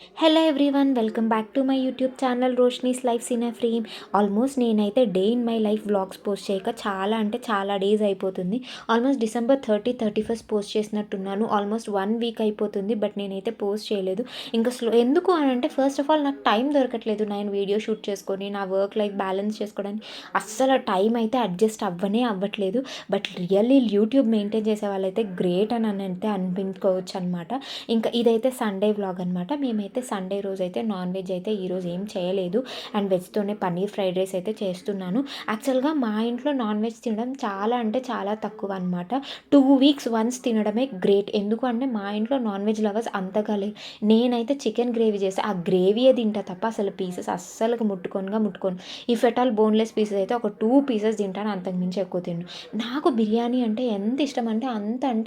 Hello everyone, welcome back to my YouTube channel Roshni's life in a frame. Almost నేనైతే day in my life vlogs post చేయక చాలా అంటే చాలా days అయిపోతుంది. Almost December 31 post చేసినట్టున్నాను. Almost 1 week అయిపోతుంది, but నేనైతే పోస్ట్ చేయలేదు. ఇంకా ఎందుకు అని అంటే, ఫస్ట్ ఆఫ్ ఆల్ నాకు టైం దొరకట్లేదు. నేను వీడియో షూట్ చేసుకొని నా వర్క్ లైఫ్ బ్యాలెన్స్ చేసుకోవడానికి అస్సలు టైం అయితే అడ్జస్ట్ అవ్వట్లేదు. బట్ రియల్లీ యూట్యూబ్ మెయింటైన్ చేసే వాళ్ళైతే గ్రేట్ అని అయితే అనిపించుకోవచ్చు అనమాట. ఇంకా ఇదైతే సండే వ్లాగ్ అనమాట. మేమైతే సండే రోజు అయితే నాన్ వెజ్ అయితే ఈరోజు ఏం చేయలేదు, అండ్ వెజ్తోనే పన్నీర్ ఫ్రైడ్ రైస్ అయితే చేస్తున్నాను. యాక్చువల్గా మా ఇంట్లో నాన్ వెజ్ తినడం చాలా అంటే చాలా తక్కువ అనమాట. 2 వీక్స్ వన్స్ తినడమే గ్రేట్. ఎందుకు అంటే మా ఇంట్లో నాన్ వెజ్ లవర్స్ అంతగా లేదు. నేనైతే చికెన్ గ్రేవీ చేస్తే ఆ గ్రేవీయే తింటా తప్ప అసలు పీసెస్ అస్సలు ముట్టుకోను. If at all boneless pieces అయితే ఒక 2 పీసెస్ తింటాను, అంతకుమించి ఎక్కువ తిన్ను. నాకు బిర్యానీ అంటే ఎంత ఇష్టం అంటే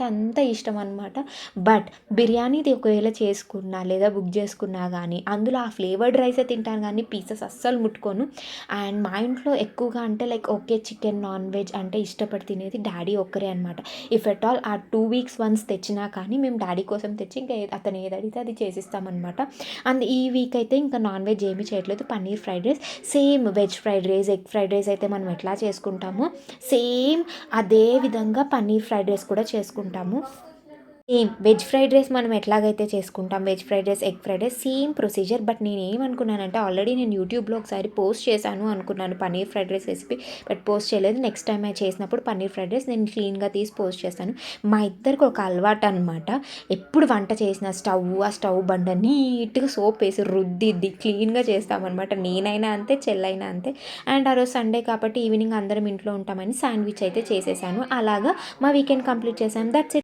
అంత ఇష్టం అనమాట. బట్ బిర్యానీది ఒకవేళ చేసుకున్నా లేదా బుక్ చేసుకున్నా కానీ అందులో ఆ ఫ్లేవర్డ్ రైసే తింటాను, కానీ పీసెస్ అస్సలు ముట్టుకోను. అండ్ మా ఇంట్లో ఎక్కువగా అంటే like okay, chicken non veg అంటే ఇష్టపడి తినేది డాడీ ఒక్కరే అనమాట. ఇఫ్ ఎట్ ఆల్ ఆ 2 వీక్స్ వన్స్ తెచ్చినా కానీ మేము డాడీ కోసం తెచ్చి ఇంకా అతను ఏది అడిగితే అది చేసిస్తామన్నమాట. అండ్ ఈ వీక్ అయితే ఇంకా నాన్ వెజ్ ఏమీ చేయట్లేదు. Paneer fried rice, same veg fried rice, egg fried rice అయితే మనం ఎట్లా చేసుకుంటామో సేమ్ అదే విధంగా పన్నీర్ ఫ్రైడ్ రైస్ కూడా చేసుకుంటాము. సేమ్ వెజ్ ఫ్రైడ్ రైస్ మనం ఎట్లాగైతే చేసుకుంటాం, veg fried rice, egg fried rice same procedure. But నేను ఏమనుకున్నానంటే, ఆల్రెడీ నేను యూట్యూబ్లో ఒకసారి పోస్ట్ చేశాను అనుకున్నాను paneer fried rice recipe, but post చేయలేదు. నెక్స్ట్ టైం చేసినప్పుడు పన్నీర్ ఫ్రైడ్ రైస్ నేను క్లీన్గా తీసి పోస్ట్ చేస్తాను. మా ఇద్దరికి ఒక అలవాటు అనమాట. ఎప్పుడు వంట చేసిన ఆ స్టవ్ బండ నీట్గా సోప్ వేసి రుద్దిద్ది క్లీన్గా చేస్తామన్నమాట. నేనైనా అంతే, చెల్లైనా అంతే. అండ్ ఆ రోజు సండే కాబట్టి ఈవినింగ్ అందరం ఇంట్లో ఉంటామని శాండ్విచ్ అయితే చేసేసాను. అలాగా మా వీకెండ్ కంప్లీట్ చేశాను. That's it.